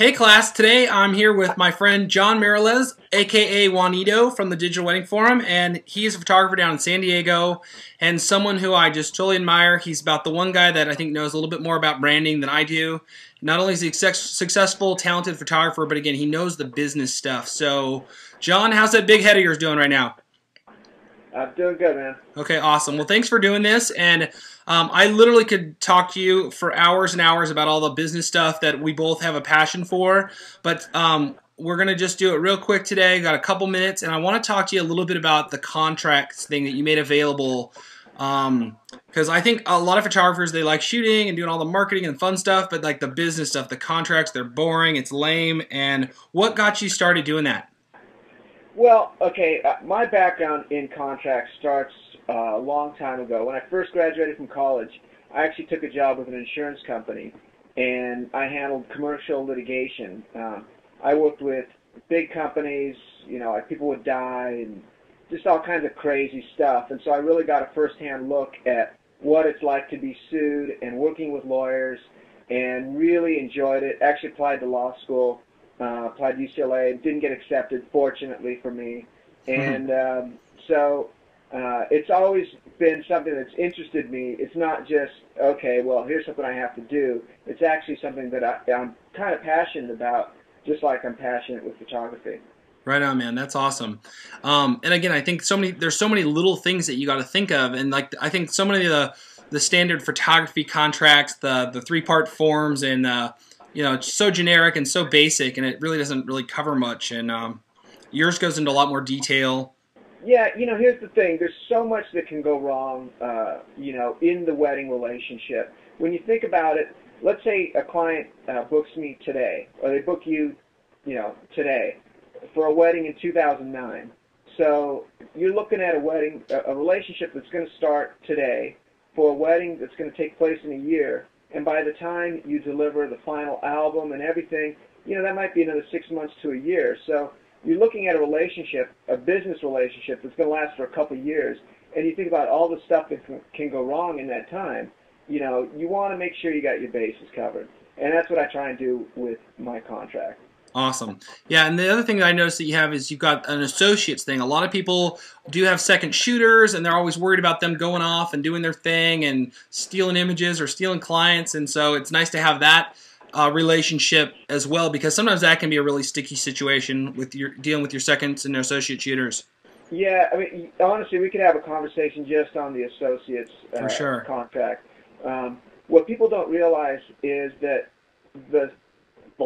Hey class, today I'm here with my friend John Mireles, aka Juanito from the Digital Wedding Forum, and he's a photographer down in San Diego and someone who I just totally admire. He's about the one guy that I think knows a little bit more about branding than I do. Not only is he a successful, talented photographer, but again, he knows the business stuff. So, John, how's that big head of yours doing right now? I'm doing good, man. Okay, awesome. Well, thanks for doing this, and I literally could talk to you for hours and hours about all the business stuff that we both have a passion for, but we're going to just do it real quick today. Got a couple minutes, and I want to talk to you a little bit about the contracts thing that you made available, because I think a lot of photographers, they like shooting and doing all the marketing and fun stuff, but like the business stuff, the contracts, they're boring, it's lame, and what got you started doing that? Well, okay, my background in contracts starts a long time ago. When I first graduated from college, I actually took a job with an insurance company, and I handled commercial litigation. I worked with big companies, like people would die and just all kinds of crazy stuff. And so I really got a first-hand look at what it's like to be sued and working with lawyers, and really enjoyed it. Actually applied to law school. Applied to UCLA, didn't get accepted, fortunately for me. And so it's always been something that's interested me. It's not just, okay, well, here's something I have to do. It's actually something that I'm kind of passionate about, just like I'm passionate with photography. Right on, man. That's awesome. And again, I think there's so many little things that you got to think of, and like I think so many of the standard photography contracts, the three-part forms, and it's so generic and so basic, and it really doesn't really cover much. And yours goes into a lot more detail. Yeah, here's the thing. There's so much that can go wrong, in the wedding relationship. When you think about it, let's say a client books me today, or they book you, today, for a wedding in 2009. So you're looking at a relationship that's going to start today for a wedding that's going to take place in a year. And by the time you deliver the final album and everything, that might be another 6 months to a year. So you're looking at a business relationship that's going to last for a couple of years, and you think about all the stuff that can go wrong in that time. You want to make sure you got your bases covered. And that's what I try and do with my contract. Awesome. Yeah, and the other thing that I noticed that you have is you've got an associates thing. A lot of people do have second shooters, and they're always worried about them going off and doing their thing and stealing images or stealing clients, and so it's nice to have that relationship as well, because sometimes that can be a really sticky situation with dealing with your seconds and associate shooters. Yeah, I mean, honestly, we could have a conversation just on the associates For sure. contract. What people don't realize is that the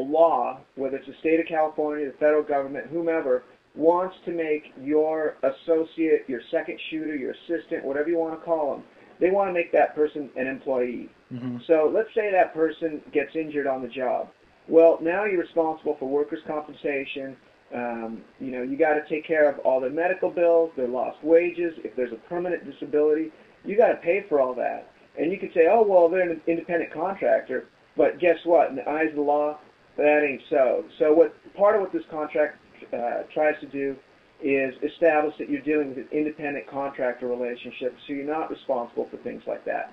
law, whether it's the state of California, the federal government, whomever, wants to make your associate, your second shooter, your assistant, whatever you want to call them, they want to make that person an employee. So let's say that person gets injured on the job. Well, now you're responsible for workers' compensation. You got to take care of all their medical bills, their lost wages. If there's a permanent disability, you got to pay for all that. And you could say, oh, well, they're an independent contractor. But guess what? In the eyes of the law, that ain't so. So part of what this contract tries to do is establish that you're dealing with an independent contractor relationship, so you're not responsible for things like that.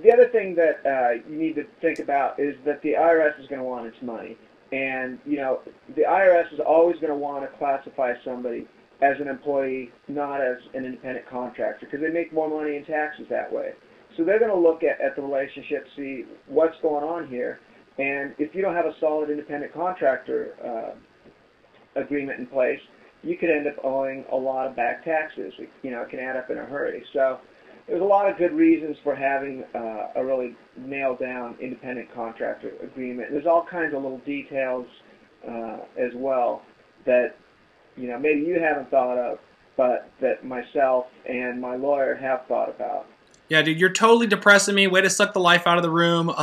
The other thing that you need to think about is that the IRS is going to want its money. And, the IRS is always going to want to classify somebody as an employee, not as an independent contractor, because they make more money in taxes that way. So they're going to look at the relationship, see what's going on here. And if you don't have a solid independent contractor agreement in place, you could end up owing a lot of back taxes. It can add up in a hurry. So there's a lot of good reasons for having a really nailed down independent contractor agreement. There's all kinds of little details as well that maybe you haven't thought of, but that myself and my lawyer have thought about. Yeah, dude, you're totally depressing me. Way to suck the life out of the room.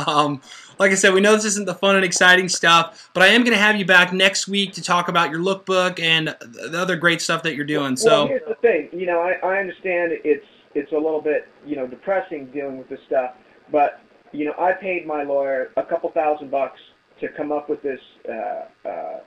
Like I said, we know this isn't the fun and exciting stuff, but I am going to have you back next week to talk about your lookbook and the other great stuff that you're doing. Well, here's the thing. I understand it's a little bit, depressing dealing with this stuff, but, I paid my lawyer a couple $1,000 to come up with this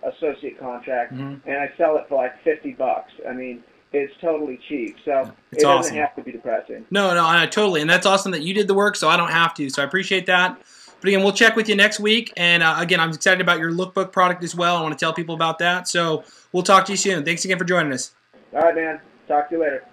associate contract, and I sell it for like $50. I mean, it's totally cheap, so it's it awesome. doesn't have to be depressing. No, I totally, and that's awesome that you did the work, so I don't have to. So I appreciate that. But again, we'll check with you next week. And again, I'm excited about your lookbook product as well. I want to tell people about that. So we'll talk to you soon. Thanks again for joining us. All right, man. Talk to you later.